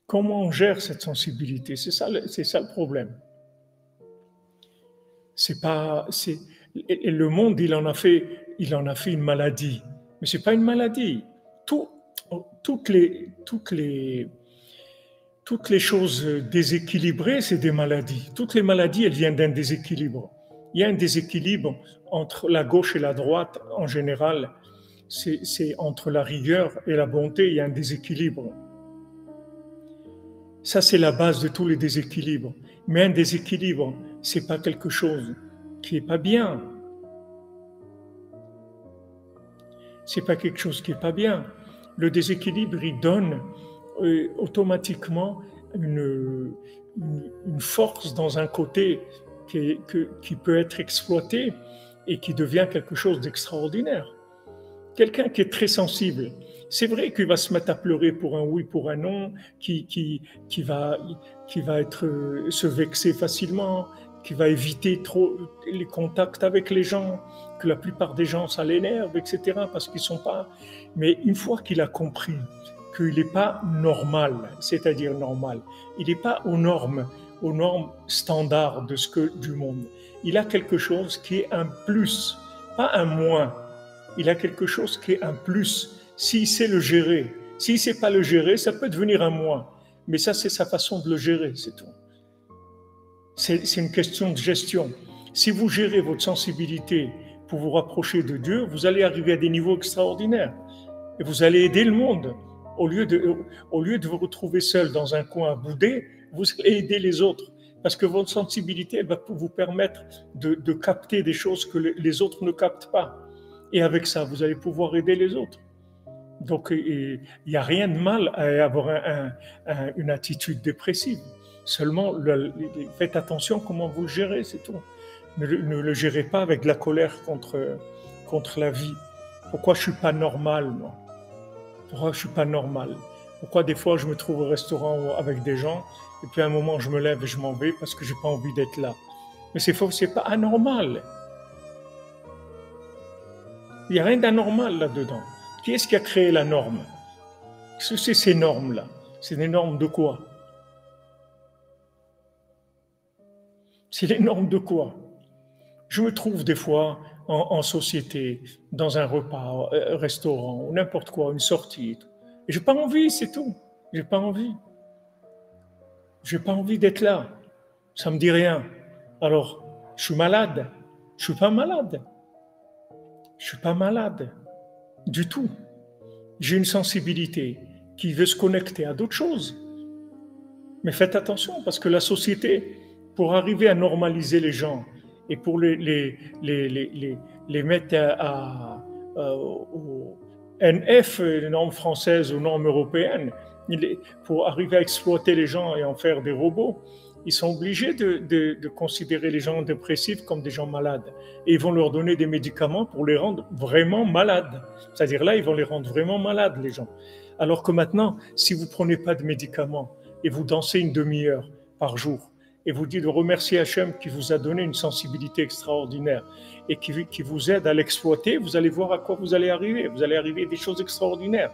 Comment on gère cette sensibilité? C'est ça le problème. C'est pas, c'est, et le monde, il en a fait une maladie. Mais c'est pas une maladie. Tout, toutes les choses déséquilibrées, c'est des maladies. Toutes les maladies, elles viennent d'un déséquilibre. Il y a un déséquilibre entre la gauche et la droite en général. C'est entre la rigueur et la bonté, il y a un déséquilibre. Ça, c'est la base de tous les déséquilibres. Mais un déséquilibre, c'est pas quelque chose qui est pas bien. C'est pas quelque chose qui est pas bien. Le déséquilibre, il donne automatiquement une force dans un côté qui peut être exploité et qui devient quelque chose d'extraordinaire. Quelqu'un qui est très sensible, c'est vrai qu'il va se mettre à pleurer pour un oui, pour un non, qui va être, se vexer facilement, qui va éviter trop les contacts avec les gens, que la plupart des gens, ça l'énerve, etc., parce qu'ils sont pas... Mais une fois qu'il a compris qu'il n'est pas normal, c'est-à-dire normal, il n'est pas aux normes standards de du monde. Il a quelque chose qui est un plus, pas un moins. Il a quelque chose qui est un plus, s'il sait le gérer. S'il ne sait pas le gérer, ça peut devenir un moins. Mais ça, c'est sa façon de le gérer, c'est tout. C'est une question de gestion. Si vous gérez votre sensibilité pour vous rapprocher de Dieu, vous allez arriver à des niveaux extraordinaires. Et vous allez aider le monde. Au lieu de vous retrouver seul dans un coin à bouder, vous allez aider les autres. Parce que votre sensibilité elle va vous permettre de capter des choses que les autres ne captent pas. Et avec ça, vous allez pouvoir aider les autres. Donc, il n'y a rien de mal à avoir une attitude dépressive. Seulement, faites attention comment vous le gérez, c'est tout. Ne le gérez pas avec de la colère contre la vie. Pourquoi je ne suis pas normal, moi? Pourquoi je ne suis pas normal? Pourquoi des fois je me trouve au restaurant avec des gens et puis à un moment je me lève et je m'en vais parce que je n'ai pas envie d'être là? Mais c'est faux, c'est pas anormal. Il n'y a rien d'anormal là-dedans. Qui est-ce qui a créé la norme? Qu'est-ce que c'est ces normes-là? C'est des normes de quoi? C'est les normes de quoi? Je me trouve des fois en société, dans un repas, un restaurant, ou n'importe quoi, une sortie. Et j'ai pas envie, c'est tout. J'ai pas envie. J'ai pas envie d'être là. Ça me dit rien. Alors, je suis malade. Je suis pas malade. Je suis pas malade du tout. J'ai une sensibilité qui veut se connecter à d'autres choses. Mais faites attention parce que la société, pour arriver à normaliser les gens et pour les mettre aux NF, les normes françaises, aux normes européennes, pour arriver à exploiter les gens et en faire des robots, ils sont obligés de considérer les gens dépressifs comme des gens malades. Et ils vont leur donner des médicaments pour les rendre vraiment malades. C'est-à-dire là, ils vont les rendre vraiment malades, les gens. Alors que maintenant, si vous ne prenez pas de médicaments et vous dansez une demi-heure par jour, et vous dites de remercier Hachem qui vous a donné une sensibilité extraordinaire et qui vous aide à l'exploiter, vous allez voir à quoi vous allez arriver. Vous allez arriver à des choses extraordinaires.